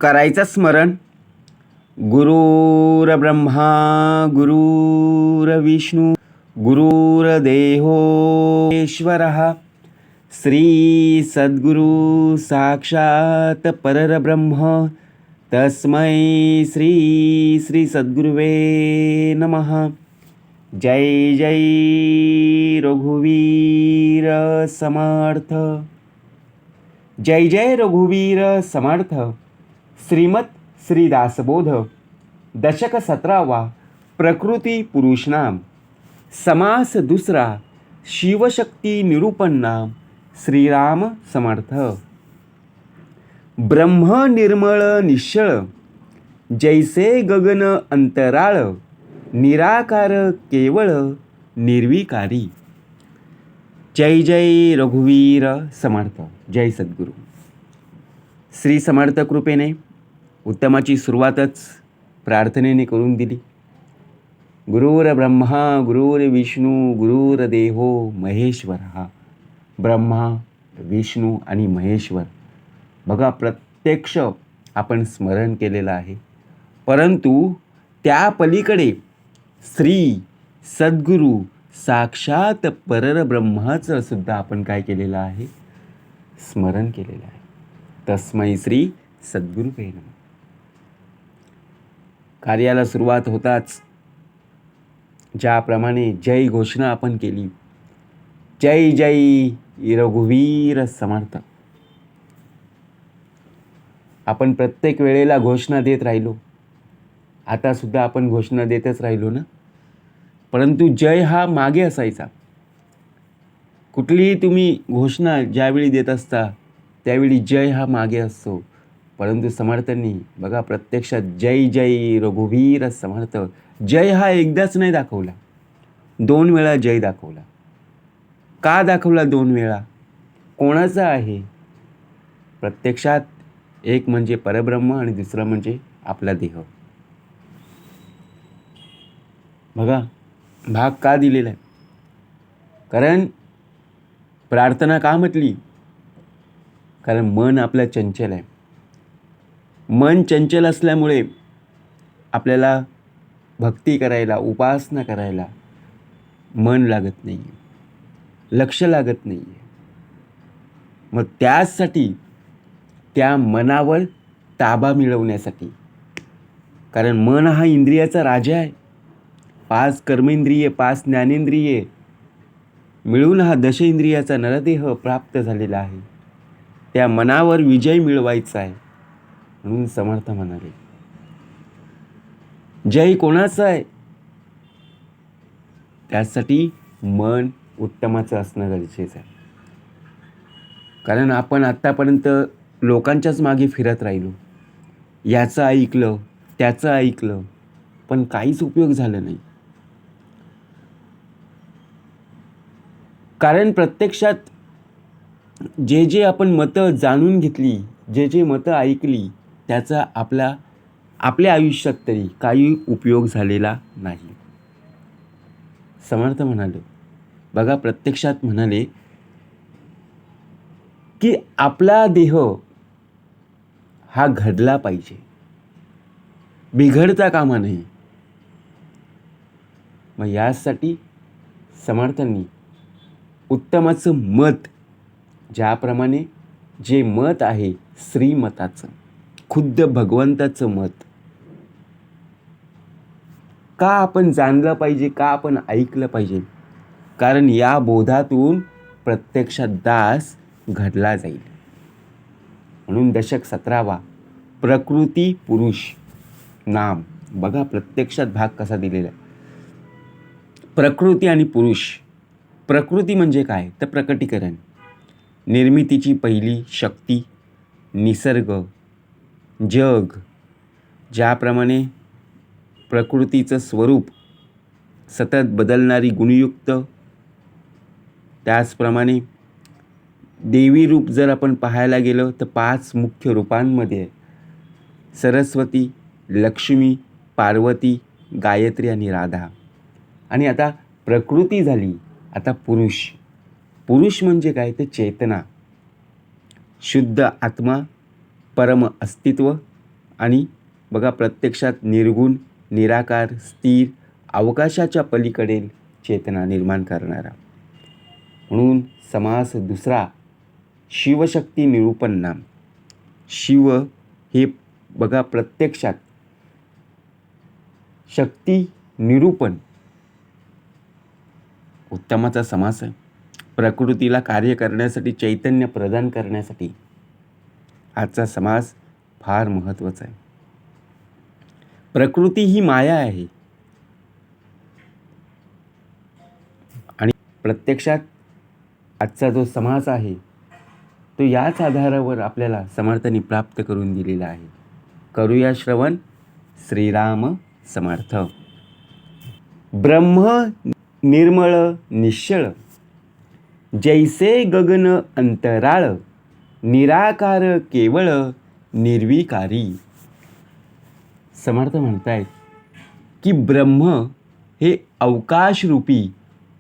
करायचं स्मरण. गुरुर्ब्रह्मा गुरुर्विष्णू गुरुर्देवो महेश्वरः. श्री सद्गुरु साक्षात परब्रह्म तस्मै श्री श्री सद्गुरुवे नमः. जय जय रघुवीर समर्थ. जय जय रघुवीर समर्थ. श्रीमत श्री दासबोध दशक 17वा. प्रकृती पुरुष नाम. समास दुसरा. शिवशक्ती निरूपण नाम. श्रीराम समर्थ. ब्रह्म निर्मळ निश्चळ जैसे गगन अंतराळ निराकार केवळ निर्विकारी. जय जय रघुवीर समर्थ. जय सद्गुरू. श्री समर्थ कृपेने उत्तमाची सुरुवातच प्रार्थनेने करून दिली. गुरुर्ब्रह्मा गुरुर्विष्णू गुरुर्देवो महेश्वरः. ब्रह्मा विष्णू आणि महेश्वर बघा प्रत्यक्ष आपण स्मरण केलेलं आहे. परंतु त्या पलीकडे श्री सद्गुरू साक्षात परब्रह्माचं सुद्धा आपण काय केलेलं आहे, स्मरण केलेलं आहे. तस्मै श्री सद्गुरुवे नमः. कार्याला सुरुवात होताच ज्याप्रमाणे जय घोषणा आपण केली, जय जय रघुवीर समर्थ. आपण प्रत्येक वेळेला घोषणा देत राहिलो, आता सुद्धा आपण घोषणा देतच राहिलो ना. परंतु जय हा मागे असायचा. कुठलीही तुम्ही घोषणा ज्यावेळी देत असता त्यावेळी जय हा मागे असतो. परंतु समर्थांनी बघा प्रत्यक्षात जय जय रघुवीर समर्थ. जय हा एकदाच नाही दाखवला, 2 वेळा जय दाखवला. का दाखवला 2 वेळा? कोणाचा आहे? प्रत्यक्षात एक म्हणजे परब्रह्म आणि दुसरा म्हणजे आपला देह. बघा भाग का दिलेला आहे? कारण प्रार्थना का म्हटली? कारण मन आपलं चंचल आहे. मन चंचल असल्यामुळे आपल्याला भक्ती करायला, उपासना करायला मन लागत नाही आहे, लक्ष लागत नाही आहे. मग त्यासाठी त्या मनावर ताबा मिळवण्यासाठी, कारण मन हा इंद्रियाचा राजा आहे. 5 कर्मेंद्रिये 5 ज्ञानेंद्रिये मिळून हा दशेंद्रियाचा नरदेह प्राप्त झालेला आहे. त्या मनावर विजय मिळवायचा आहे. म्हणून समर्थ म्हणाले जय कोणाचं आहे? त्यासाठी मन उत्तमाचं असणं गरजेचं आहे. कारण आपण आत्तापर्यंत लोकांच्याच मागे फिरत राहिलो. याचं ऐकलं त्याचं ऐकलं पण काहीच उपयोग झाला नाही. कारण प्रत्यक्षात जे जे आपण मतं जाणून घेतली, जे जे मतं ऐकली त्याचा आपल्या आयुष्यात तरी काही उपयोग झालेला नाही. समर्थ म्हणाले बघा प्रत्यक्षात म्हणाले की आपला देह हा घडला पाहिजे, बिघडता कामा नये. मग यासाठी समर्थांनी उत्तमाचं मत, ज्याप्रमाणे जे मत आहे श्रीमताचं, खुद्द भगवंताचं मत, का आपण जाणलं पाहिजे, का आपण ऐकलं पाहिजे? कारण या बोधातून प्रत्यक्षात दास घडला जाईल. म्हणून दशक 17वा प्रकृती पुरुष नाम. बघा प्रत्यक्षात भाग कसा दिलेला आहे. प्रकृती आणि पुरुष. प्रकृती म्हणजे काय? तर प्रकटीकरण, निर्मितीची पहिली शक्ती, निसर्ग, जग. ज्याप्रमाणे प्रकृतीचं स्वरूप सतत बदलणारी गुणयुक्त, त्याचप्रमाणे देवी रूप जर आपण पाहायला गेलो तर 5 मुख्य रूपांमध्ये आहे. सरस्वती, लक्ष्मी, पार्वती, गायत्री आणि राधा. आणि आता प्रकृती झाली, आता पुरुष. पुरुष म्हणजे काय? तर चेतना, शुद्ध आत्मा, परम अस्तित्व, आणि बघा प्रत्यक्षात निर्गुण, निराकार, स्थिर, अवकाशाच्या पलीकडील चेतना निर्माण करणारा. म्हणून समास दुसरा शिवशक्ती निरूपण नाम. शिव हे बघा प्रत्यक्षात शक्ती निरूपण उत्तमाचा समास आहे. प्रकृतीला कार्य करण्यासाठी, चैतन्य प्रदान करण्यासाठी आजचा समास फार महत्त्वाचा आहे. प्रकृती ही माया आहे आणि प्रत्यक्षात आजचा जो समास आहे तो याच आधारावर आपल्याला समर्थांनी प्राप्त करून दिलेला आहे. करूया श्रवण. श्रीराम समर्थ. ब्रह्म निर्मळ निश्चळ, जैसे गगन अंतराळ, निराकार केवळ निर्विकारी. समर्थ म्हणतायत की ब्रह्म हे अवकाशरूपी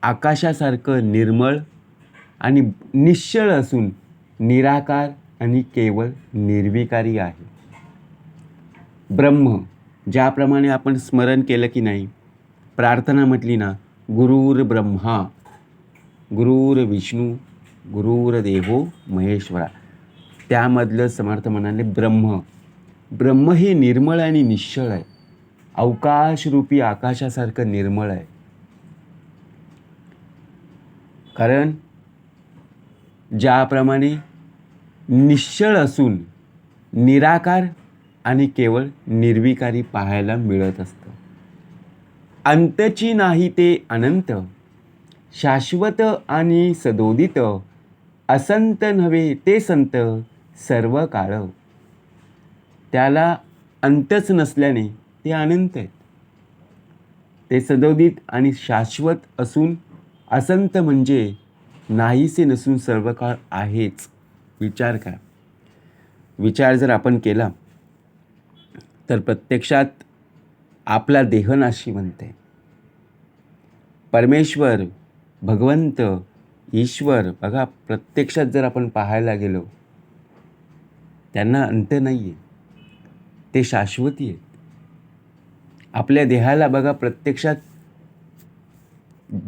आकाशासारखं निर्मळ आणि निश्चळ असून निराकार आणि केवळ निर्विकारी आहे. ब्रह्म ज्याप्रमाणे आपण स्मरण केलं की नाही, प्रार्थना म्हटली ना, गुरुर ब्रह्मा गुरुर विष्णू गुरुर्देवो महेश्वरा, त्यामधलं समर्थ म्हणाले ब्रह्म हे निर्मळ आणि निश्चळ आहे, अवकाशरूपी आकाशासारखं निर्मळ आहे. कारण ज्याप्रमाणे निश्चळ असून निराकार आणि केवळ निर्विकारी पाहायला मिळत असतं. अंतची नाही ते अनंत, शाश्वत आणि सदोदित, असंत नव्हे ते संत सर्व काळ. त्याला अंतच नसल्याने ते अनंत आहेत. ते सदोदित आणि शाश्वत असून असंत म्हणजे नाहीसे नसून सर्व काळ आहेच. विचार करा. विचार जर आपण केला तर प्रत्यक्षात आपला देह नाशिवंत आहे. परमेश्वर, भगवंत, ईश्वर बघा प्रत्यक्षात जर आपण पाहायला गेलो त्यांना अंत नाही आहे, ते शाश्वती आहेत. आपल्या देहाला बघा प्रत्यक्षात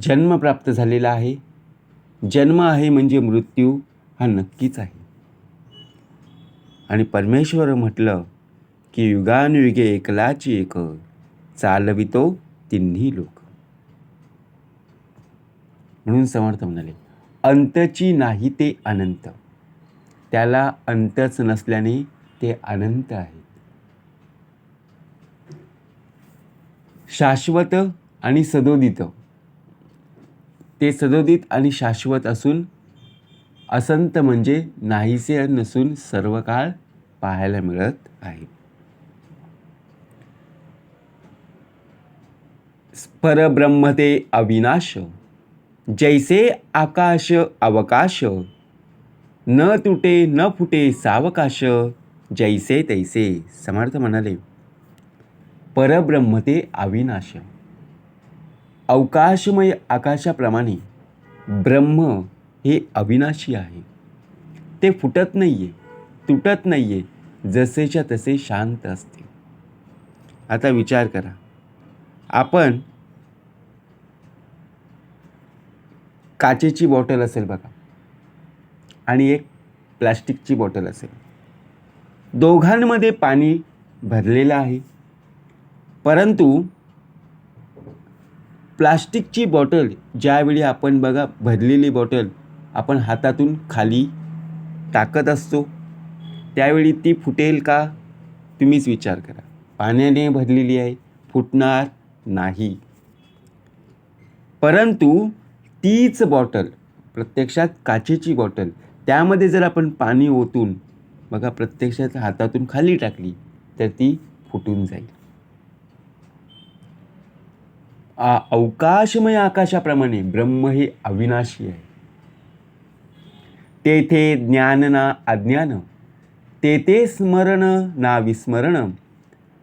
जन्म प्राप्त झालेला आहे. जन्म आहे म्हणजे मृत्यू हा नक्कीच आहे. आणि परमेश्वर म्हटलं की युगानुयुगे एकलाची एक, चालवितो तिन्ही लोक. म्हणून समर्थ म्हणाले अंतची नाही ते अनंत, त्याला अंतच नसल्याने ते अनंत आहेत. शाश्वत आणि सदोदित, ते सदोदित आणि शाश्वत असून असंत म्हणजे नाहीसे नसून सर्व काळ पाहायला मिळत आहे. परब्रह्म ते अविनाश, जैसे आकाश अवकाश, न तुटे न फुटे सावकाश, जैसे तैसे. समर्थ म्हणाले परब्रह्म ते अविनाश, अवकाशमय आकाशाप्रमाणे ब्रह्म हे अविनाशी आहे. ते फुटत नाहीये, तुटत नाहीये, जसेच्या तसे शांत असते. आता विचार करा, आपण काचेची बॉटल असेल बघा आणि एक प्लास्टिकची बॉटल असेल, दोघांमध्ये पाणी भरलेलं आहे. परंतु प्लास्टिकची बॉटल ज्यावेळी आपण बघा भरलेली बॉटल आपण हातातून खाली टाकत असतो त्यावेळी ती फुटेल का? तुम्हीच विचार करा. पाण्याने भरलेली आहे, फुटणार नाही. परंतु तीच बॉटल प्रत्यक्षात काचेची बॉटल, त्यामध्ये जर आपण पाणी ओतून बघा प्रत्यक्षात हातातून खाली टाकली तर ती फुटून जाईल. अवकाशमय आकाशाप्रमाणे ब्रह्म हे अविनाशी आहे. तेथे ज्ञान ना अज्ञान, तेथे स्मरण ना विस्मरण,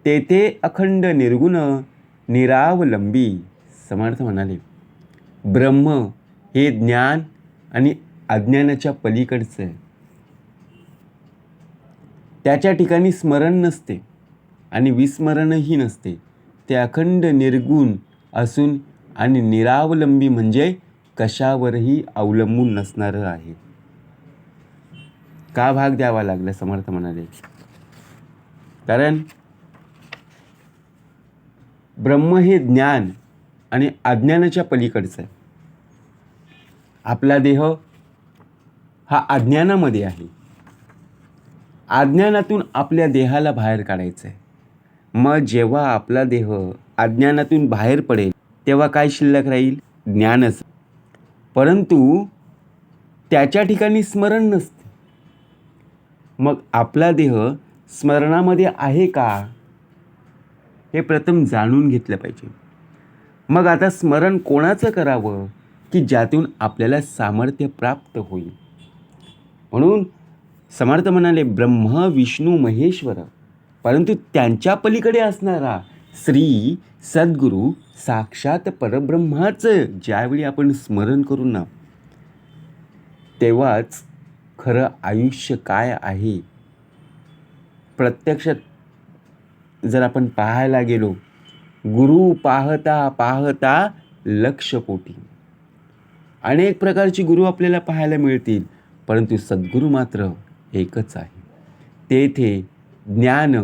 तेथे अखंड निर्गुण निरावलंबी. समर्थ म्हणाले ब्रह्म हे ज्ञान आणि अज्ञानाच्या पलीकडचं आहे. त्याच्या ठिकाणी स्मरण नसते, आणि विस्मरणही नसते. ते अखंड निर्गुण असून आणि निरावलंबी म्हणजे कशावरही अवलंबून नसणारं आहे. का भाग द्यावा लागला समर्थ म्हणाले? कारण ब्रह्म हे ज्ञान आणि अज्ञानाच्या पलीकडचं आहे. आपला देह हा अज्ञानामध्ये आहे. अज्ञानातून आपल्या देहाला बाहेर काढायचं आहे. मग जेव्हा आपला देह अज्ञानातून बाहेर पडेल तेव्हा काय शिल्लक राहील? ज्ञानच. परंतु त्याच्या ठिकाणी स्मरण नसते. मग आपला देह स्मरणामध्ये आहे का हे प्रथम जाणून घेतलं पाहिजे. मग आता स्मरण कोणाचं करावं की ज्यातून आपल्याला सामर्थ्य प्राप्त होईल? म्हणून समर्थ म्हणाले ब्रह्म विष्णू महेश्वर, परंतु त्यांच्या पलीकडे असणारा श्री सद्गुरू साक्षात परब्रह्माचं ज्यावेळी आपण स्मरण करू ना, तेव्हाच खरं आयुष्य काय आहे प्रत्यक्षात जर आपण पाहायला गेलो, गुरु पाहता पाहता लक्ष कोटी. अनेक प्रकारची गुरु आपल्याला पाहायला मिळतील, परंतु सद्गुरू मात्र एकच आहे. तेथे ज्ञान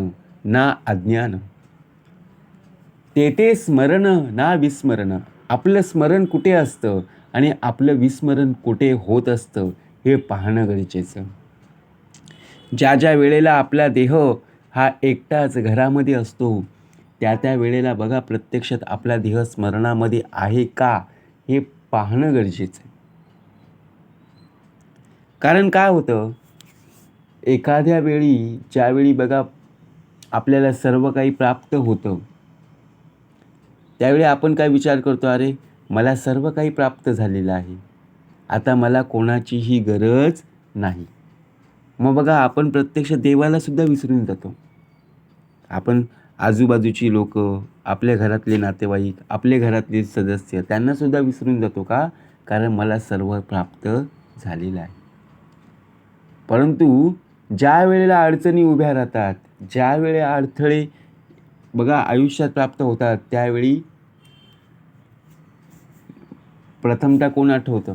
ना अज्ञान, तेथे स्मरण ना विस्मरण. आपलं स्मरण कुठे असतं आणि आपलं विस्मरण कुठे होत असतं हे पाहणं गरजेचं. ज्या ज्या वेळेला आपला देह हा एकटाच घरामध्ये असतो त्या वेळेला बघा प्रत्यक्षात आपला देह स्मरणामध्ये आहे का हे पाहणं गरजेचं आहे. कारण काय होतं, एखाद्या वेळी ज्यावेळी बघा आपल्याला सर्व काही प्राप्त होतं त्यावेळी आपण काय विचार करतो, अरे मला सर्व काही प्राप्त झालेलं आहे, आता मला कोणाचीही गरज नाही. मग बघा आपण प्रत्यक्ष देवाला सुद्धा विसरून जातो. आपण आजूबाजूची लोक, आपल्या घरातले नातेवाईक, आपले घरातले सदस्य त्यांना सुद्धा विसरून जातो. का? कारण मला सर्व प्राप्त झालेलं आहे. परंतु ज्या वेळेला अडचणी उभ्या राहतात, ज्या वेळेला अडथळे बघा आयुष्यात प्राप्त होतात, त्यावेळी प्रथमतः कोण आठवतं?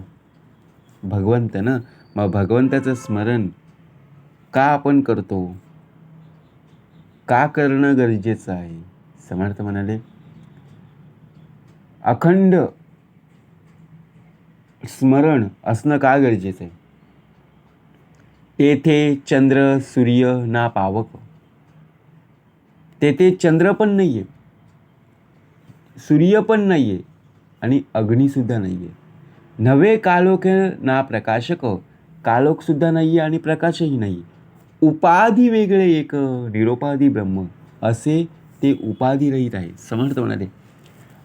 भगवंत ना. मग भगवंताचं स्मरण का आपण करतो? का करणं गरजेचं आहे? समर्थ म्हणाले अखंड स्मरण असणं का गरजेचं आहे? तेथे चंद्र सूर्य ना पावक. तेथे चंद्र पण नाहीये, सूर्य पण नाहीये आणि अग्निसुद्धा नाहीये. नवे कालोख ना प्रकाशक. कालोखसुद्धा नाहीये आणि प्रकाशही नाही. उपाधी वेगळे एक निरोपाधी ब्रह्म, असे ते उपाधिरहित आहे. समर्थ म्हणाले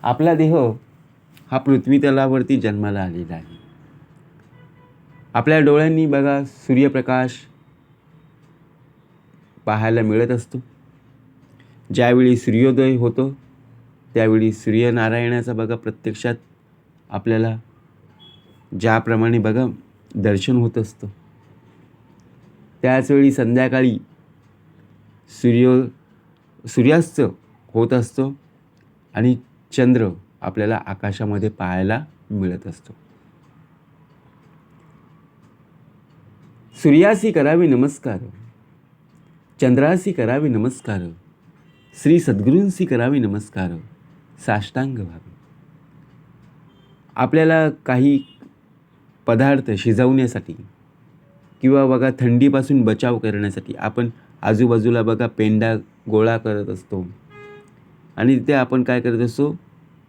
आपला देह हा पृथ्वी तलावरती जन्माला आलेला आहे. आपल्या डोळ्यांनी बघा सूर्यप्रकाश पाहायला मिळत असतो. ज्यावेळी सूर्योदय होतो त्यावेळी सूर्यनारायणाचा बघा प्रत्यक्षात आपल्याला ज्याप्रमाणे बघा दर्शन होत असतं. त्याचवेळी संध्याकाळी सूर्यास्त होत असतो आणि चंद्र आपल्याला आकाशामध्ये पाहायला मिळत असतो. सूर्यासी करावे नमस्कार, चंद्रासी करावे नमस्कार, श्री सद्गुरूंसी करावे नमस्कार, साष्टांग व्हावे. आपल्याला काही पदार्थ शिजवण्यासाठी किंवा बघा थंडीपासून बचाव करण्यासाठी आपण आजूबाजूला बघा पेंडा गोळा करत असतो आणि तिथे आपण काय करत असतो,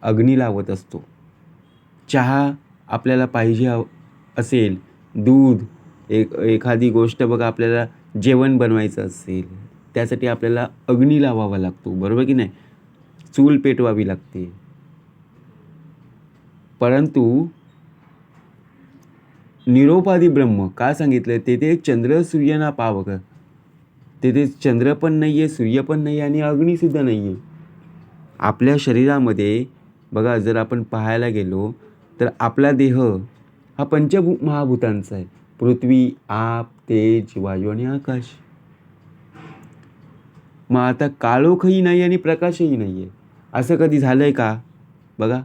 अग्नी लावत असतो. चहा आपल्याला पाहिजे असेल, दूध, एखादी गोष्ट बघा आपल्याला जेवण बनवायचं असेल त्यासाठी आपल्याला अग्नी लावावा लागतो, बरोबर की नाही? चूल पेटवावी लागते. परंतु निरोपाधी ब्रह्म का सांगितलं? तेथे चंद्र सूर्य ना पावक. तेथे चंद्र पण नाहीये, सूर्य पण नाही आणि अग्निसुद्धा नाहीये. आपल्या शरीरामध्ये बघा जर आपण पाहायला गेलो तर आपला देह हा महाभूतांचा आहे. पृथ्वी, आप, तेज, वायू आणि आकाश. मग आता काळोखही नाही आणि प्रकाशही नाही आहे. असं कधी झालं आहे का? बघा,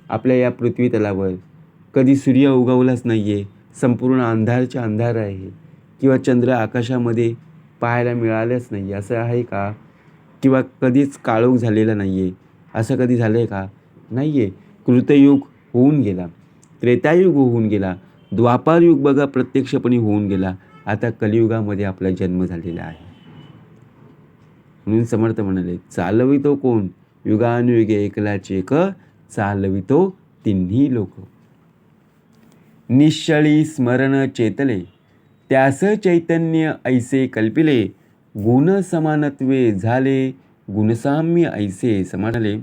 आपल्या या पृथ्वी तलावर कधी सूर्य उगवलाच नाही आहे, संपूर्ण अंधारच्या अंधार आहे, किंवा चंद्र आकाशामध्ये पाहायला मिळालेच नाही, असं आहे का? किंवा कधीच काळोख झालेला नाही आहे, असं कधी झालं आहे का? नाही आहे. कृतयुग होऊन गेला, त्रेतायुग होऊन गेला, द्वापारयुग बघा प्रत्यक्षपणे होऊन गेला. आता कलियुगामध्ये आपला जन्म झालेला आहे. म्हणून समर्थ म्हणाले, चालवितो कोण? युगानुयुगे एकलाच एक, चालवितो तिन्ही लोक. निश्चळी स्मरण चेतले, त्यास चैतन्य ऐसे कल्पिले, गुण समानत्वे झाले, गुणसाम्य ऐसे समजले.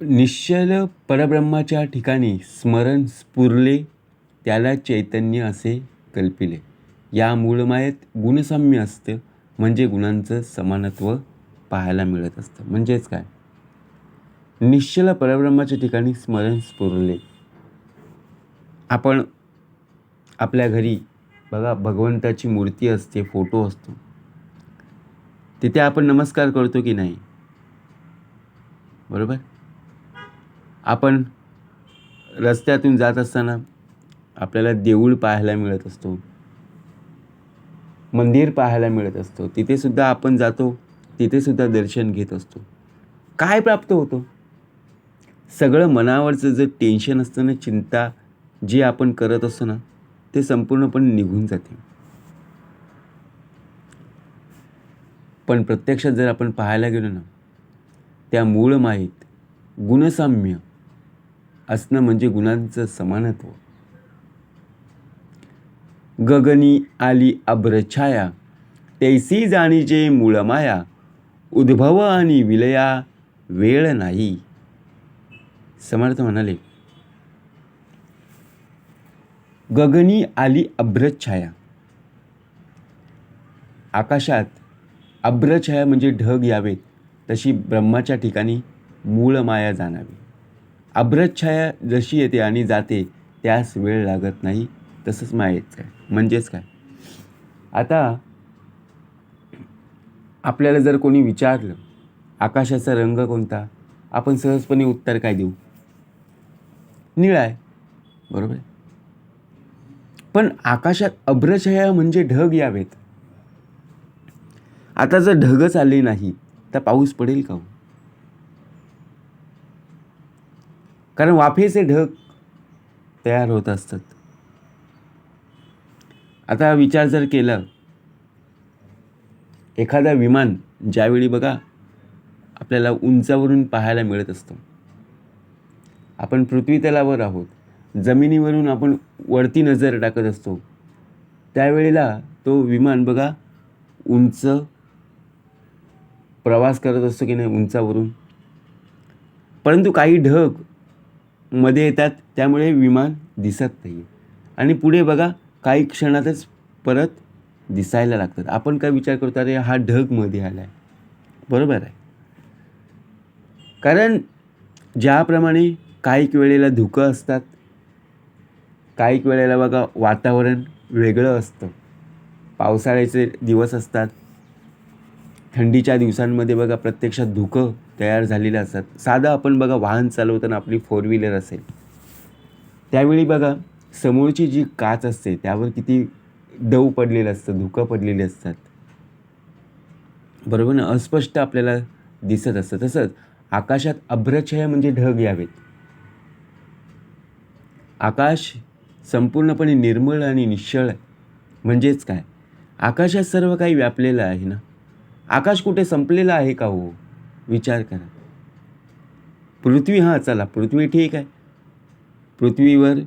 निश्चल परब्रह्माच्या ठिकाणी स्मरण स्फुरले, त्याला चैतन्य असे कल्पिले. या मूळमायेत गुणसाम्य असतं, म्हणजे गुणांचं समानत्व पाहायला मिळत असतं. म्हणजेच काय? निश्चल परब्रह्माच्या ठिकाणी स्मरण स्फुरले. आपण आपल्या घरी बघा भगवंताची मूर्ती असते, फोटो असतो, तिथे आपण नमस्कार करतो की नाही? बरोबर. आपण रस्त्यातून जात असताना आपल्याला देऊळ पाहायला मिळत असतो, मंदिर पाहायला मिळत असतो, तिथे सुद्धा आपण जातो, तिथे सुद्धा दर्शन घेत असतो. काय प्राप्त होतं? सगळं मनावरचं जे टेन्शन असतं ना, चिंता जी आपण करत असतो ना, ते संपूर्णपणे निघून जाते. पण प्रत्यक्षात जर आपण पाहायला गेलो ना, त्या मूळ मायेत गुणसाम्य असणं म्हणजे गुणांचं समानत्व. गगनी आली अभ्रछाया, तैसी जाणीजे मूळ माया, उद्भव आणि विलया वेळ नाही. समर्थ म्हणाले, गगनी आली अभ्रछाया. आकाशात अभ्रछाया म्हणजे ढग यावेत, तशी ब्रह्माच्या ठिकाणी मूळ माया जाणावी. अभ्रछाया जशी येते आणि जाते, त्यास वेळ लागत नाही, तसंच मायेचं आहे. म्हणजेच काय? आता आपल्याला जर कोणी विचारलं आकाशाचा रंग कोणता, आपण सहजपणे उत्तर काय देऊ? निळा आहे. बरोबर आहे. पण आकाशात अभ्रछाया म्हणजे ढग यावेत. आता जर ढगच आले नाही तर पाऊस पडेल का? कारण वाफेचे ढग तयार होत असतात. आता विचार जर केला, एखादा विमान ज्यावेळी बघा आपल्याला उंचावरून पाहायला मिळत असतं, आपण पृथ्वी तलावर आहोत, जमिनीवरून आपण वरती नजर टाकत असतो, त्यावेळेला तो विमान बघा उंच प्रवास करत असतो की नाही उंचावरून. परंतु काही ढग मध्ये येतात, त्यामुळे विमान दिसत नाही, आणि पुढे बघा काही क्षणातच परत दिसायला लागतात. आपण काय विचार करतो, अरे हा ढग मध्ये आला आहे. बरोबर आहे. कारण ज्याप्रमाणे काही वेळेला धुकं असतात, काही वेळेला बघा वातावरण वेगळं असतं, पावसाळ्याचे दिवस असतात, थंडीच्या दिवसांमध्ये बघा प्रत्यक्षात धुकं तयार झालेलं असतात. साधं आपण बघा वाहन चालवताना आपली 4 व्हीलर असेल, त्यावेळी बघा समोरची जी काच असते त्यावर किती दव पडलेलं असतं, धुकं पडलेले असतात. बरोबर ना? अस्पष्ट आपल्याला दिसत असतं. तसंच आकाशात अभ्रछाया म्हणजे ढग यावेत. आकाश संपूर्णपणे निर्मळ आणि निश्चळ आहे. म्हणजेच काय? आकाशात सर्व काही व्यापलेलं आहे ना. आकाश कुठे संपलेलं आहे का हो? विचार करा. पृथ्वी, हां चला पृथ्वी ठीक आहे, पृथ्वीवर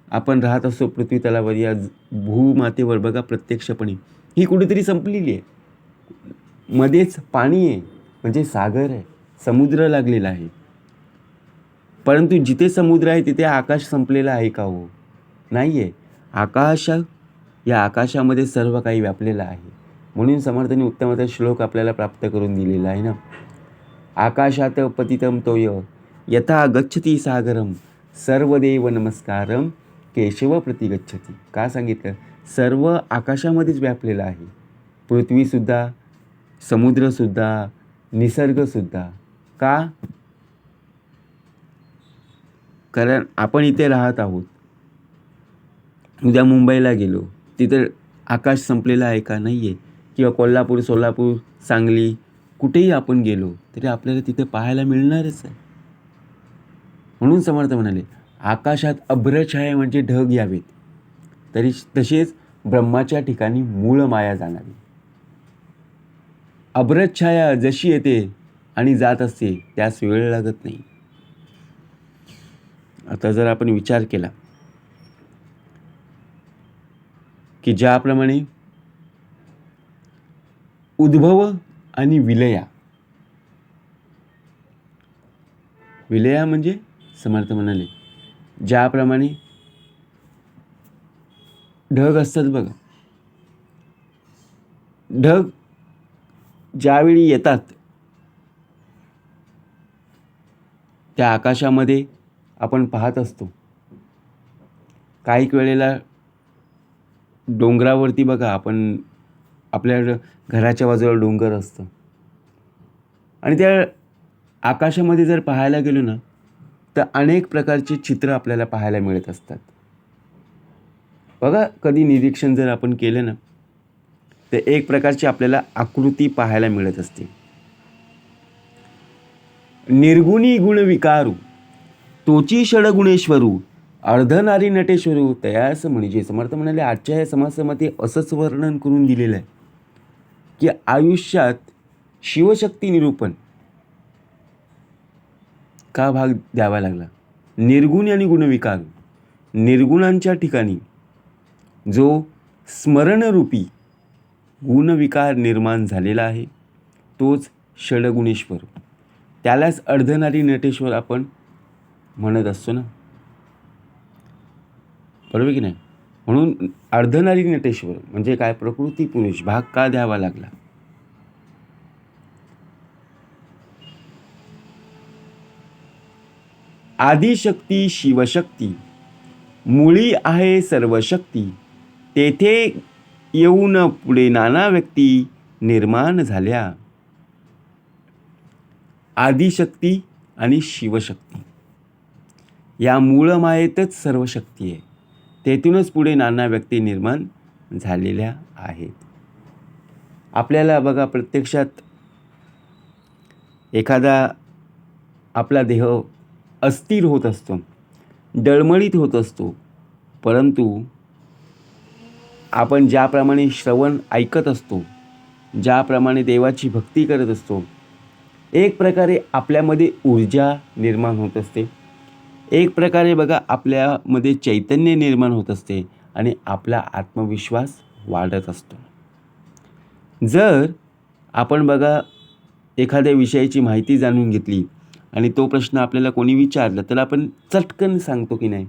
आपण राहत असतो, पृथ्वी तलावर या भूमातेवर बघा प्रत्यक्षपणे ही कुठेतरी संपलेली आहे. मध्येच पाणी आहे, म्हणजे सागर आहे, समुद्र लागलेला आहे. परंतु जिथे समुद्र आहे तिथे आकाश संपलेलं आहे का हो? नाही आहे. या आकाशामध्ये सर्व काही व्यापलेलं आहे. म्हणून समर्थांनी उत्तमतम श्लोक आपल्याला प्राप्त करून दिलेला आहे ना. आकाशात पतितं तोय यथा गच्छति सागरम, सर्वदेव नमस्कारम केशव प्रति गच्छति. का सांगितलं? सर्व आकाशामध्येच व्यापलेलं आहे. पृथ्वीसुद्धा, समुद्रसुद्धा, निसर्गसुद्धा. का? कारण आपण इथे राहत आहोत. उद्या मुंबईला गेलो, तिथं आकाश संपलेलं आहे का? नाही आहे. किंवा कोल्हापूर, सोलापूर, सांगली कुठेही आपण गेलो तरी आपल्याला तिथे पाहायला मिळणारच आहे. म्हणून समर्थ म्हणाले, आकाशात अभ्रछाया म्हणजे ढग यावेत, तसेच ब्रह्माच्या ठिकाणी मूळ माया जाणावी. अभ्रछाया जशी येते आणि जात असते त्यास वेळ लागत नाही. आता जर आपण विचार केला की ज्याप्रमाणे उद्भव आणि विलया म्हणजे समर्थ म्हणाले, ज्याप्रमाणे ढग असतात बघा, ढग ज्यावेळी येतात त्या आकाशामध्ये आपण पाहत असतो. काही वेळेला डोंगरावरती बघा, आपण आपल्या घराच्या बाजूला डोंगर असतं आणि त्या आकाशामध्ये जर पाहायला गेलो ना तर अनेक प्रकारचे चित्र आपल्याला पाहायला मिळत असतात. बघा, कधी निरीक्षण जर आपण केलं ना तर एक प्रकारची आपल्याला आकृती पाहायला मिळत असते. निर्गुणी गुण विकारू तोची षडगुणेश्वरू अर्धनारी नटेश्वरू तयास म्हणजे. समर्थ म्हणाले, आजच्या या समासामध्ये असंच वर्णन करून दिलेलं आहे की आयुष्यात शिवशक्ती निरूपण का भाग द्यावा लागला. निर्गुण आणि गुणविकार, निर्गुणांच्या ठिकाणी जो स्मरणरूपी गुणविकार निर्माण झालेला आहे तोच षडगुणेश्वर, त्यालाच अर्धनारी नटेश्वर आपण म्हणत असतो ना, बरोबर की नाही. म्हणून अर्धनारी नटेश्वर म्हणजे काय, प्रकृती पुरुष भाग का द्यावा लागला. आदिशक्ती शिवशक्ती मुळी आहे सर्व शक्ती, तेथे येऊन पुढे नाना व्यक्ती निर्माण झाल्या. आदिशक्ती आणि शिवशक्ती या मूळ मायेतच सर्व शक्ती आहे, तेथूनच पुढे नाना व्यक्ती निर्माण झालेल्या आहेत. आपल्याला बघा, प्रत्यक्षात एखादा आपला देह अस्थिर होत असतो, डळमळीत होत असतो, परंतु आपण ज्याप्रमाणे श्रवण ऐकत असतो, ज्याप्रमाणे देवाची भक्ती करत असतो, एक प्रकारे आपल्यामध्ये ऊर्जा निर्माण होत असते. एक प्रकारे बघा, आपल्यामध्ये चैतन्य निर्माण होत असते आणि आपला आत्मविश्वास वाढत असतो. जर आपण बघा एखाद्या विषयाची माहिती जाणून घेतली आणि तो प्रश्न आपल्याला कोणी विचारला तर आपण चटकन सांगतो की नाही,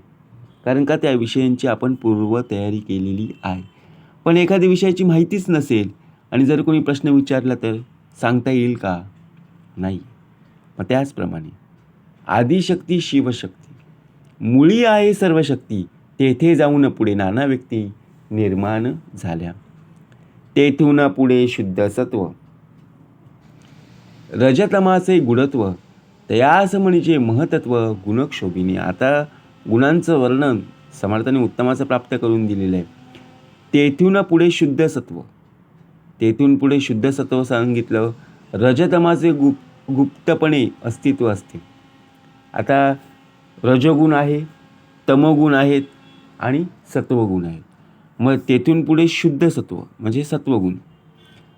कारण का त्या विषयांची आपण पूर्वतयारी केलेली आहे. पण एखाद्या विषयाची माहितीच नसेल आणि जर कोणी प्रश्न विचारला तर सांगता येईल का? नाही. मग त्याचप्रमाणे आदिशक्ती शिवशक्ती मुळी आहे सर्व शक्ती, तेथे जाऊन पुढे नाना व्यक्ती निर्माण झाल्या. तेथून पुढे शुद्ध सत्व रजतमाचे गुणत्व तयास म्हणजे महतत्व गुणक्षोभिनी. आता गुणांचं वर्णन समर्थाने उत्तमाचं प्राप्त करून दिलेलं आहे. तेथून पुढे शुद्ध सत्व, तेथून पुढे शुद्ध सत्व सांगितलं. रजतमाचे गुप्तपणे अस्तित्व असते. आता रजोगुण आहे, तमोगुण आहेत आणि सत्वगुण आहेत. मग तेथून पुढे शुद्ध सत्व म्हणजे सत्वगुण,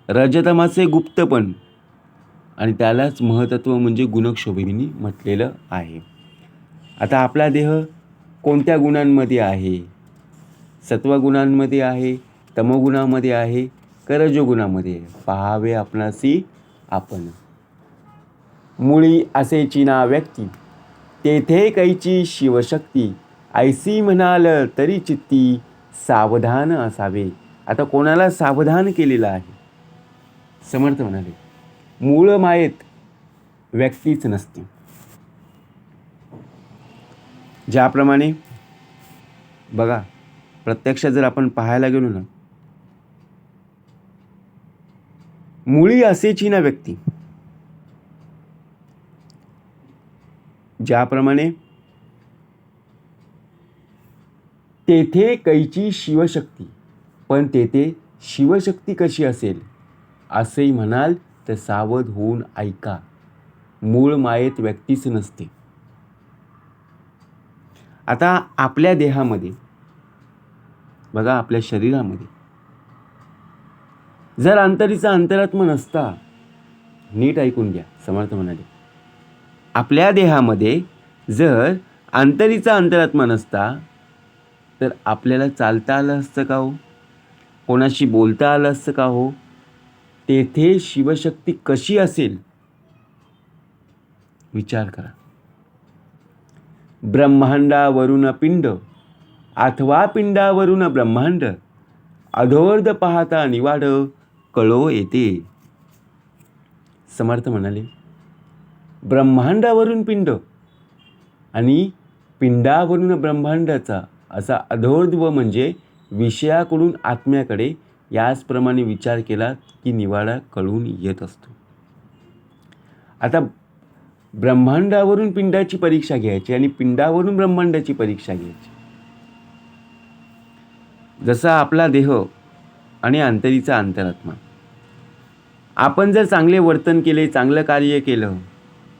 रजतमाचे गुप्तपण आणि त्यालाच महतत्व म्हणजे गुणक्षोभिनी म्हटलेलं आहे. आता आपला देह कोणत्या गुणांमध्ये आहे? सत्वगुणांमध्ये आहे, तमोगुणामध्ये आहे, का रजोगुणामध्ये आहे? पाहावे आपणासी आपण. मुळी असेची ना व्यक्ती, तेथे कैची शिवशक्ती, ऐसी म्हणाल तरी चित्ती सावधान असावे. आता कोणाला सावधान केलेलं आहे? समर्थ म्हणाले, मूळ मायेत व्यक्तीच नसते. ज्याप्रमाणे बघा, प्रत्यक्षात जर आपण पाहायला गेलो ना, मुळी असेची ना व्यक्ती, ज्याप्रमाणे तेथे कैची शिवशक्ती, पण तेथे शिवशक्ती कशी असेल असेही म्हणाल तर सावध होऊन ऐका. मूळ मायेत व्यक्तीच नसते. आता आपल्या देहामध्ये बघा, आपल्या शरीरामध्ये जर अंतरीचा अंतरात्मा नसता, नीट ऐकून घ्या, समर्थ म्हणाले, आपल्या देहामध्ये जर अंतरीचा अंतरात्मा नसता तर आपल्याला चालता आलं असतं का हो? कोणाशी बोलता आलं असतं का हो? तेथे शिवशक्ती कशी असेल विचार करा. ब्रह्मांडावरून पिंड अथवा पिंडावरून ब्रह्मांड, अधोर्ध पाहता निवाड कळो येते. समर्थ म्हणाले, ब्रह्मांडावरून पिंड आणि पिंडावरून ब्रह्मांडाचा असा अधोर्ध्व म्हणजे विषयाकडून आत्म्याकडे याचप्रमाणे विचार केला की निवाडा कळून येत असतो. आता ब्रह्मांडावरून पिंडाची परीक्षा घ्यायची आणि पिंडावरून ब्रह्मांडाची परीक्षा घ्यायची. जसा आपला देह आणि अंतरीचा अंतरात्मा, आपण जर चांगले वर्तन केले, चांगलं कार्य केलं,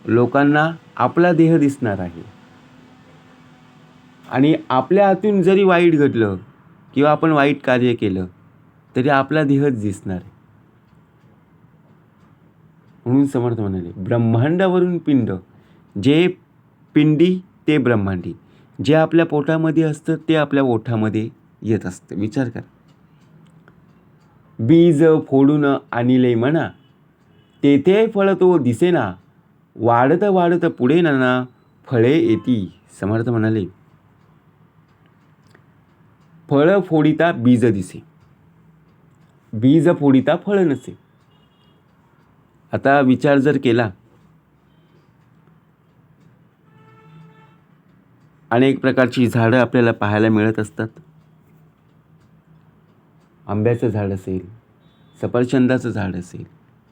लोकांना आपला देह दिसणार आहे. आणि आपल्या हातून जरी वाईट घडलं किंवा आपण वाईट कार्य केलं तरी आपला देहच दिसणार आहे. म्हणून समर्थ म्हणाले, ब्रह्मांडावरून पिंड, जे पिंडी ते ब्रह्मांडी, जे आपल्या पोटामध्ये असतं ते आपल्या ओठामध्ये येत असतं. विचार करा. बीज फोडून आणिले म्हणा, तेथे फळ तो दिसेना, वाढत वाढत पुढे नाना फळे येती. समर्थ म्हणाले, फळ फोडिता बीज दिसे, बीज फोडिता फळ नसे. आता विचार जर केला, अनेक प्रकारची झाडं आपल्याला पाहायला मिळत असतात. आंब्याचं झाड असेल, सफरचंदाचं झाड असेल,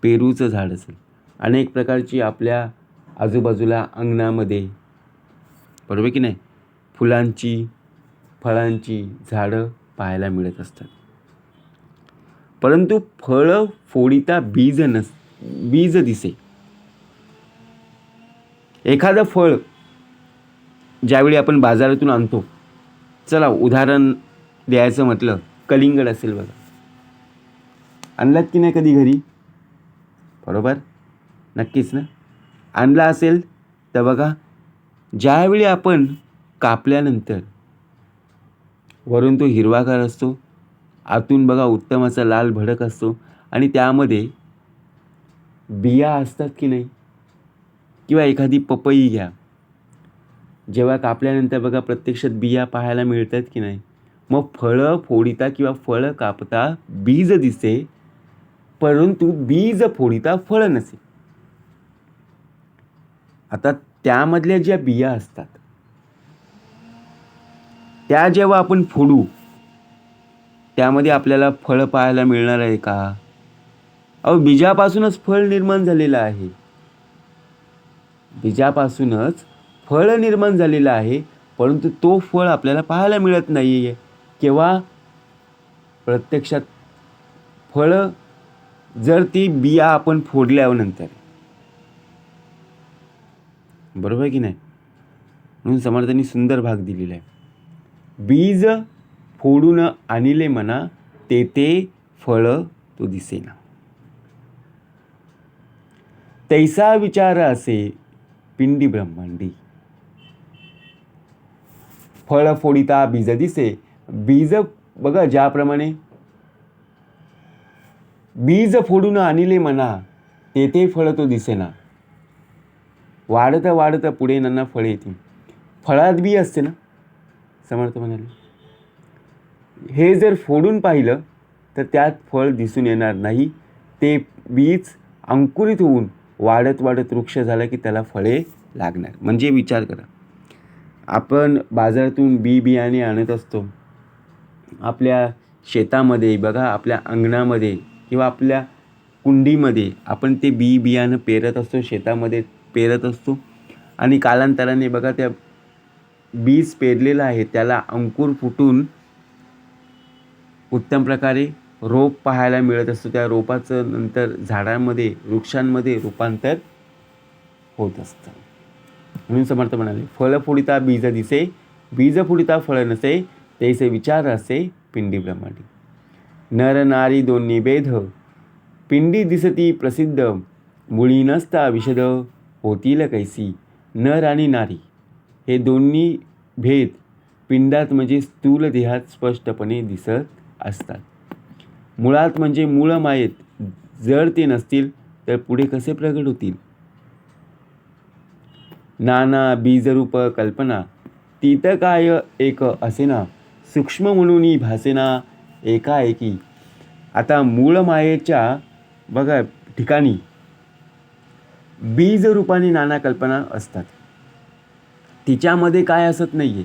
पेरूचं झाड असेल, अनेक प्रकारची आपल्या आजूबाजूला अंगणामध्ये, बरोबर की नाही, फुलांची फळांची झाडं पाहायला मिळत असतात. परंतु फळ फोडिता बीज दिसे. एखादं फळ ज्यावेळी आपण बाजारातून आणतो, चला उदाहरण द्यायचं म्हटलं, कलिंगड असेल बघा, आणलात की नाही कधी घरी? बरोबर, नक्कीच ना. आणला असेल तर बघा, ज्यावेळी आपण कापल्यानंतर वरून तो हिरवागार असतो, आतून बघा उत्तम असा लाल भडक असतो आणि त्यामध्ये बिया असतात की नाही. किंवा एखादी पपई घ्या, जेव्हा कापल्यानंतर बघा प्रत्यक्षात बिया पाहायला मिळतात की नाही. मग फळं फोडिता किंवा फळं कापता बीज दिसे, परंतु बीज फोडिता फळ नसे. आता त्यामधल्या ज्या बिया असतात त्या जेव्हा आपण फोडू, त्यामध्ये आपल्याला फळ पाहायला मिळणार आहे का? अहो, बीजापासूनच फळ निर्माण झालेलं आहे. बीजापासूनच फळ निर्माण झालेलं आहे, परंतु तो फळ आपल्याला पाहायला मिळत नाही आहे. केव्हा? प्रत्यक्षात फळं जर ती बिया आपण फोडल्यानंतर, बरोबर आहे की नाही. म्हणून समर्थांनी सुंदर भाग दिलेला आहे. बीज फोडून आणिले म्हणा, तेथे फळ तो दिसेना. तैसा विचार असे पिंडी ब्रह्मांडी, फळ फोडिता बीज दिसे. बीज बघा, ज्याप्रमाणे बीज फोडून आणिले म्हणा, तेथे फळ तो दिसेना, वाढत वाढत पुढे नाना फळे येतील. फळात बी असते ना, समर्थ म्हणाले. हे जर फोडून पाहिलं तर त्यात फळ दिसून येणार नाही. ते बीज अंकुरित होऊन वाढत वाढत वृक्ष झाला की त्याला फळे लागणार. म्हणजे विचार करा, आपण बाजारातून बियाणे आणत असतो, आपल्या शेतामध्ये बघा, आपल्या अंगणामध्ये किंवा आपल्या कुंडीमध्ये आपण ते बियाणं पेरत असतो, शेतामध्ये पेरत असतो आणि कालांतराने बघा त्या बीज पेरलेलं आहे त्याला अंकुर फुटून उत्तम प्रकारे रोप पाहायला मिळत असतो. त्या रोपाचं नंतर झाडांमध्ये, वृक्षांमध्ये रूपांतर होत असतं. म्हणून समर्थ म्हणाले, फळ फुडिता बीज दिसे, बीज फुडिता फळ नसे, तैसे विचार असे पिंडी ब्रह्मांडी. नर नारी दोन्ही भेद, पिंडी दिसती प्रसिद्ध, मुळी नसता विशद, होतील कैसी. नर आणि नारी हे दोन्ही भेद पिंडात म्हणजे स्थूल देहात स्पष्टपणे दिसत असतात. मुळात म्हणजे मूळ मायेत जर ते नसतील तर पुढे कसे प्रगट होतील. नाना बीजरूप कल्पना, तीत काय एक असेना, सूक्ष्म म्हणून भासेना एकाएकी. आता मूळ मायेच्या बघा ठिकाणी बीज रूपाने नाना कल्पना असतात. तिच्यामध्ये काय असत नाही आहे,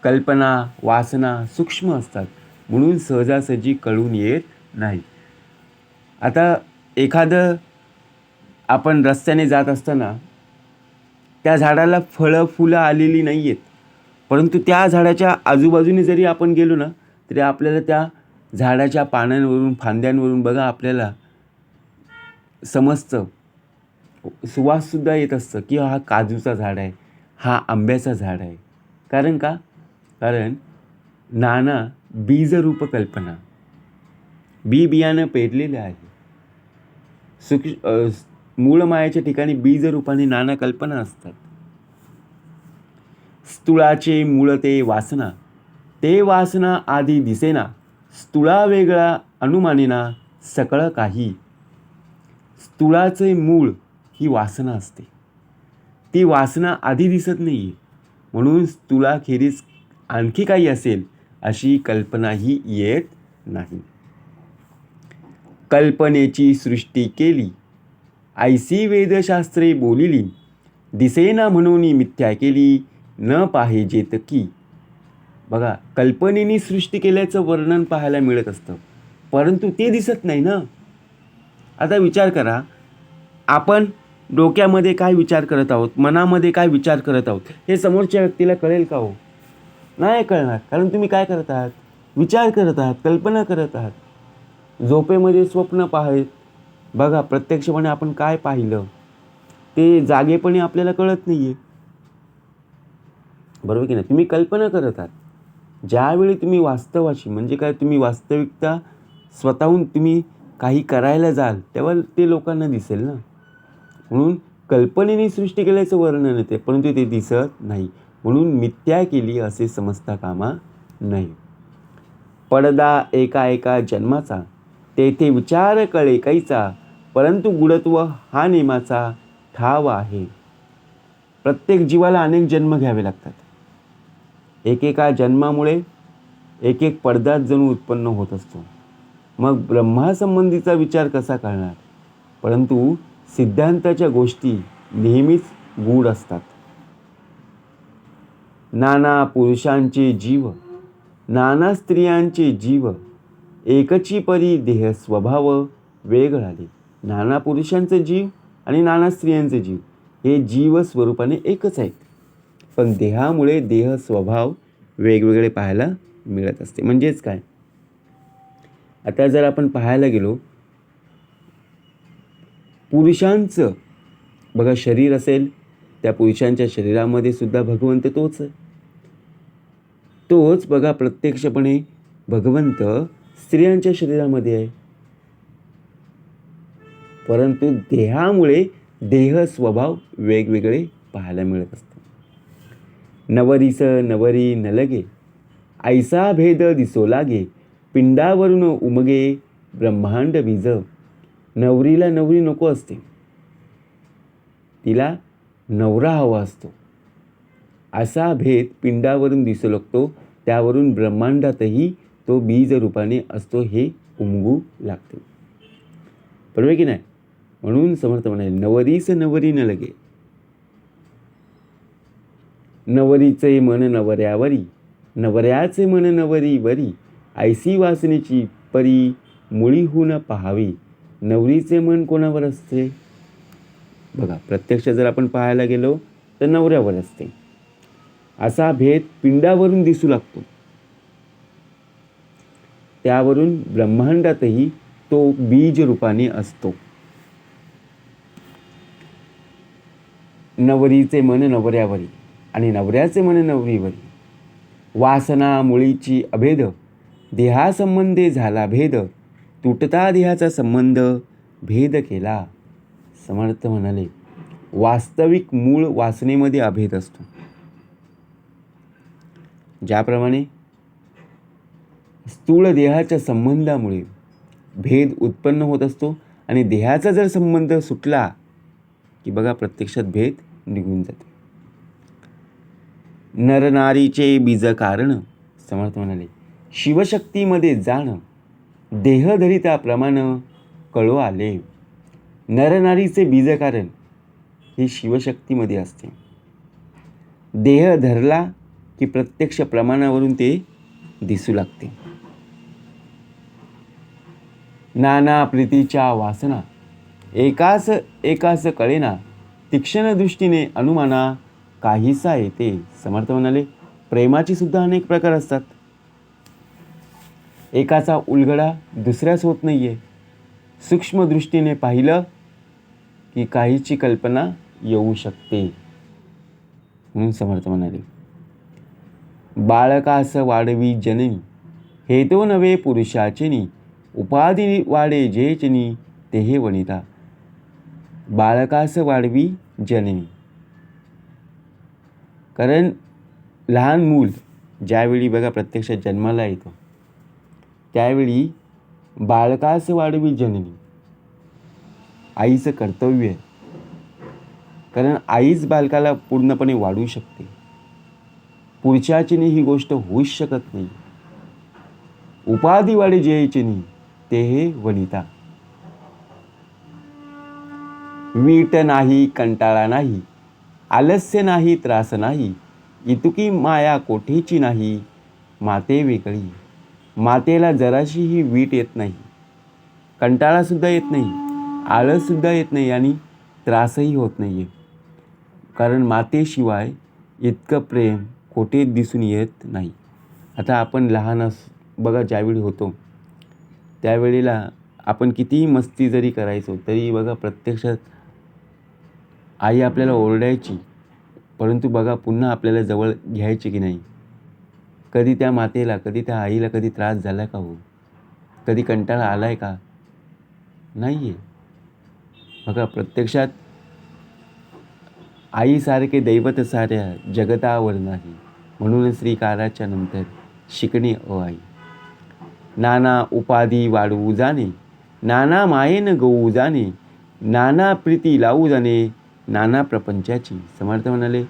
कल्पना वासना सूक्ष्म असतात म्हणून सहजासहजी कळून येत नाही. आता एखादं आपण रस्त्याने जात असताना त्या झाडाला फळं फुलं आलेली नाही आहेत, परंतु त्या झाडाच्या आजूबाजूने जरी आपण गेलो ना तरी आपल्याला त्या झाडाच्या पानांवरून फांद्यांवरून बघा आपल्याला समजतं, सुवाससुद्धा येत असतं की हा काजूचा झाड आहे, हा आंब्याचा झाड आहे. कारण का? कारण नाना बीजरूप कल्पना, बियाणं पेरलेलं आहे. मूळ मायाच्या ठिकाणी बीजरूपाने नाना कल्पना असतात. स्थूळाचे मूळ ते वासना, ते वासना आधी दिसेना, स्थूळा वेगळा अनुमानेना सकळ काही. स्थूळाचे मूळ ही वासना असते, ती वासना आधी दिसत नाही म्हणून स्थूळाखेरीज आणखी काही असेल अशी कल्पनाही येत नाही. कल्पनेची सृष्टी केली, ऐसी वेदशास्त्रे बोलिली, दिसेना म्हणून मिथ्या केली, न पाहिजेत की. बघा, कल्पनेनी सृष्टी केल्याचं वर्णन पाहायला मिळत असतं, परंतु ते दिसत नाही ना. आता विचार करा, आपण डोक्यामध्ये काय विचार करत आहोत, मनामध्ये काय विचार करत आहोत, हे समोरच्या व्यक्तीला कळेल का हो? नाही कळणार. कारण तुम्ही काय करत आहात, विचार करत आहात, कल्पना करत आहात. झोपेमध्ये स्वप्न पाहत बघा, प्रत्यक्षपणे आपण काय पाहिलं ते जागेपणी आपल्याला कळत नाही आहे, बरोबर की नाही. तुम्ही कल्पना करत आहात. ज्यावेळी तुम्ही वास्तवाशी म्हणजे काय, तुम्ही वास्तविकता स्वतःहून तुम्ही काही करायला जाल तेव्हा ते लोकांना दिसेल ना. म्हणून कल्पनेने सृष्टी केल्याचं वर्णन येते, परंतु ते दिसत नाही म्हणून मिथ्या केली असे समजता कामा नाही. पडदा एका एका जन्माचा, तेथे विचार कळे कैचा, परंतु गुणत्व हा नेमाचा ठाव आहे. प्रत्येक जीवाला अनेक जन्म घ्यावे लागतात. एकेका जन्मामुळे एक एक पडदाच जणू उत्पन्न होत असतो. मग ब्रह्मासंबंधीचा विचार कसा करणार. परंतु सिद्धांताच्या गोष्टी नेहमीच गूढ असतात. नाना पुरुषांचे जीव, नाना स्त्रियांचे जीव, एकची परी देह स्वभाव वेगळाले. नाना पुरुषांचे जीव आणि नाना स्त्रियांचे जीव हे जीव स्वरूपाने एकच आहेत, पण देहामुळे देह स्वभाव वेगवेगळे पाहायला मिळत असते. म्हणजेच काय, आता जर आपण पाहायला गेलो, पुरुषांचं बघा शरीर असेल, त्या पुरुषांच्या शरीरामध्ये सुद्धा भगवंत तोच आहे. तोच बघा प्रत्यक्षपणे भगवंत स्त्रियांच्या शरीरामध्ये आहे, परंतु देहामुळे देह स्वभाव वेगवेगळे पाहायला मिळत असतात. नवरीस नवरी न लगे, ऐसा भेद दिसो लागे, पिंडावरून उमगे ब्रह्मांड बीज. नवरीला नवरी नको असते, तिला नवरा हवा असतो. असा भेद पिंडावरून दिसू लागतो, त्यावरून ब्रह्मांडातही तो बीज रूपाने असतो हे उमगू लागते, बरोबर की नाही. म्हणून समर्थ म्हणाले, नवरीस नवरी न लगे, नवरीचे मन नवऱ्यावरी, नवऱ्याचे मन नवरीवरी, ऐसी वासनेची परी मुळीहून पहावी, नवरीचे मन कोणावर असते? बघा, प्रत्यक्ष जर आपण पाहायला गेलो तर नवऱ्यावर असते. असा भेद पिंडावरून दिसू लागतो. त्यावरून ब्रह्मांडातही तो बीज रूपाने असतो. नवरीचे मन नवऱ्यावरी आणि नवऱ्याचे मन नवरीवरी. वासना मुळीची अभेद, देहासंबंधे झाला भेद, तुटता देहाचा संबंध भेद केला. समर्थ म्हणाले, वास्तविक मूळ वासनेमध्ये अभेद असतो. ज्याप्रमाणे स्थूल देहाच्या संबंधामुळे भेद उत्पन्न होत असतो आणि देहाचा जर संबंध सुटला की बघा प्रत्यक्षात भेद निघून जाते. नरनारीचे बीज कारण, समर्थ म्हणाले, शिवशक्तीमध्ये जाण, देह धरिता प्रमाण कळो आले. नरनारीचे बीज कारण हे शिवशक्तीमध्ये असते. देह धरला की प्रत्यक्ष प्रमाणावरून ते दिसू लागते. नाना प्रीतीच्या वासना, एकास एकास कळेना, तीक्ष्ण दृष्टीने अनुमाना काहीसा येते. समर्थ म्हणाले, प्रेमाची सुद्धा अनेक प्रकार असतात. एकाचा उलगडा दुसऱ्यास होत नाहीये. सूक्ष्म दृष्टीने पाहिलं की काहीची कल्पना येऊ शकते. म्हणून समर्थ म्हणाले, बाळकास वाढवी जननी, हे तो नवे पुरुषाचिनी, उपाधी वाढे जेचिनी, तेहे वनिता. बाळकास वाढवी जननी, कारण लहान मूल ज्यावेळी बघा प्रत्यक्षात जन्माला येतो त्यावेळी बाळकास वाढवी जननी, आईचं कर्तव्य आहे. कारण आईच बालकाला पूर्णपणे वाढवू शकते. पुरुषाचिनी ही गोष्ट होऊच शकत नाही. उपाधी वाढे जयचिनी, ते हे वनिता. वीट नाही, कंटाळा नाही, आलस्य नाही, त्रास नाही, इतुकी माया कोठेची नाही, माते वेगळी. मातेला जराशीही वीट येत नाही, कंटाळासुद्धा येत नाही, आळससुद्धा येत नाही आणि त्रासही होत नाही आहे. कारण मातेशिवाय इतकं प्रेम कोठे दिसून येत नाही. आता आपण लहान बघा ज्यावेळी होतो त्यावेळेला आपण कितीही मस्ती जरी करायचो तरी बघा प्रत्यक्षात आई आपल्याला ओरडायची, परंतु बघा पुन्हा आपल्याला जवळ घ्यायची की नाही. कधी त्या मातेला, कधी त्या आईला कधी त्रास झाला का हो? कधी कंटाळा आलाय का? नाही आहे. बघा प्रत्यक्षात आईसारखे दैवत साऱ्या जगतावर नाही. म्हणून श्रीकाराच्या नंतर शिकणे आई. नाना उपाधी वाढवू जाणे, नाना मायेन गवू जाणे, नाना प्रीती लावू जाणे, नाना प्रपंचाची. समर्थ म्हणाले,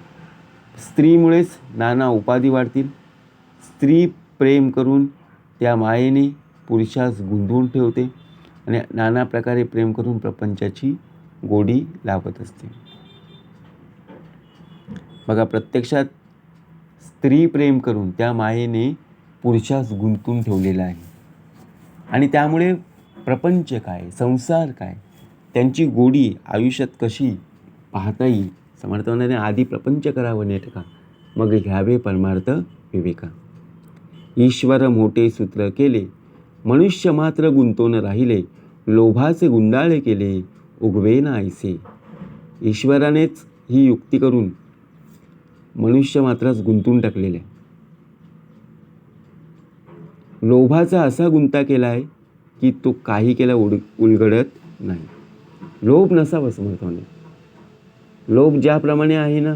स्त्रीमुळेच नाना उपाधी वाढतील. स्त्री प्रेम करून त्या मायेने पुरुषास गुंतवून ठेवते आणि नाना प्रकारे प्रेम करून प्रपंचाची गोडी लावत असते. बघा प्रत्यक्षात स्त्री प्रेम करून त्या मायेने पुरुषास गुंतून ठेवलेला आहे आणि त्यामुळे प्रपंच काय, संसार काय, त्यांची गोडी आयुष्यात कशी पाहता येईल. समर्थ म्हणाले, आधी प्रपंच करावं नेटका, मग घ्यावे परमार्थ विवेका. ईश्वर मोठे सूत्र केले, मनुष्य मात्र गुंतून राहिले, लोभाचे गुंडाळे केले, उगवेना ऐसे. ईश्वरानेच ही युक्ती करून मनुष्य मात्रास गुंतून टाकलेले आहे. लोभाचा असा गुंता केला आहे की तो काही केला उलगडत नाही. लोभ नसावा. समर्थ म्हणाले, लोभ ज्याप्रमाणे आहे ना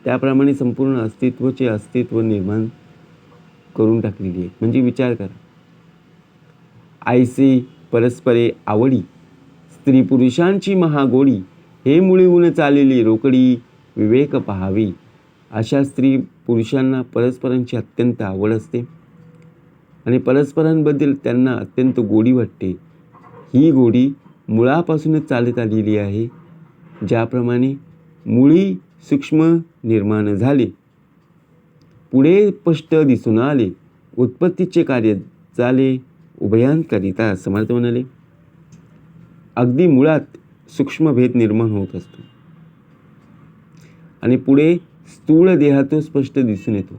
त्याप्रमाणे संपूर्ण अस्तित्व निर्माण करून टाकलेली आहे. म्हणजे विचार करा, आयसे परस्परे आवडी, स्त्री पुरुषांची महागोडी, हे मुळीहून चाललेली रोकडी, विवेक पहावी. अशा स्त्री पुरुषांना परस्परांची अत्यंत आवड असते आणि परस्परांबद्दल त्यांना अत्यंत गोडी वाटते. ही गोडी मुळापासूनच चालत आलेली आहे. ज्याप्रमाणे मुळी सूक्ष्म निर्माण झाले, पुढे स्पष्ट दिसून आले, उत्पत्तीचे कार्य चाले उभयांकरिता समर्थ म्हणाले. अगदी मुळात सूक्ष्म भेद निर्माण होत असतो आणि पुढे स्थूल देहात तो स्पष्ट दिसून येतो.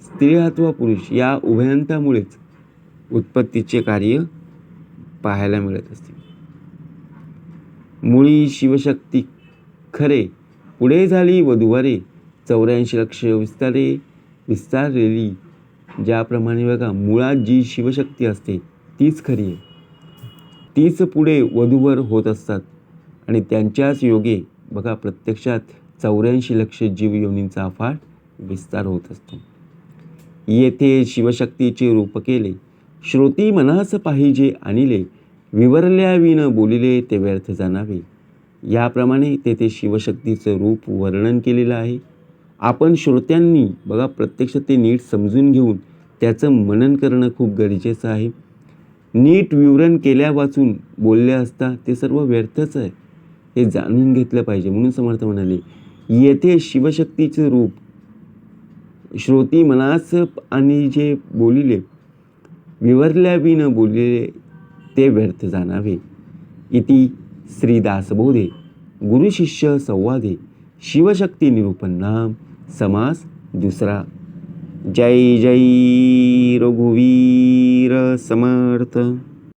स्त्री अथवा पुरुष या उभयांतामुळेच उत्पत्तीचे कार्य पाहायला मिळत असते. मुळी शिवशक्ती खरे, पुढे झाली वधूवरे, 84 लक्ष विस्तारलेली. ज्याप्रमाणे बघा मुळात जी शिवशक्ती असते तीच खरी आहे, तीच पुढे वधूवर होत असतात आणि त्यांच्याच योगे बघा प्रत्यक्षात 84 लक्ष जीव योनींचा अफाट विस्तार होत असतो. येथे शिवशक्तीचे रूप केले, श्रोती मनास पाहिजे आणिले, विवरल्या विन बोलिले ते व्यर्थ जाणावे. याप्रमाणे तेथे शिवशक्तीचं रूप वर्णन केलेलं आहे. आपण श्रोत्यांनी बघा प्रत्यक्ष ते नीट समजून घेऊन त्याचं मनन करणं खूप गरजेचं आहे. नीट विवरण केल्या वाचून बोलल्या असता ते सर्व व्यर्थच आहे, हे जाणून घेतलं पाहिजे. म्हणून समर्थ म्हणाले, येथे शिवशक्तीचं रूप श्रोती मनास आणि जे बोलिले, विवरल्या विन बोलिले ते व्यर्थ जाणावे. इति श्री दासबोधे गुरु शिष्य संवादे शिवशक्ती निरूपण नाम समास दुसरा. जय जय रघुवीर समर्थ.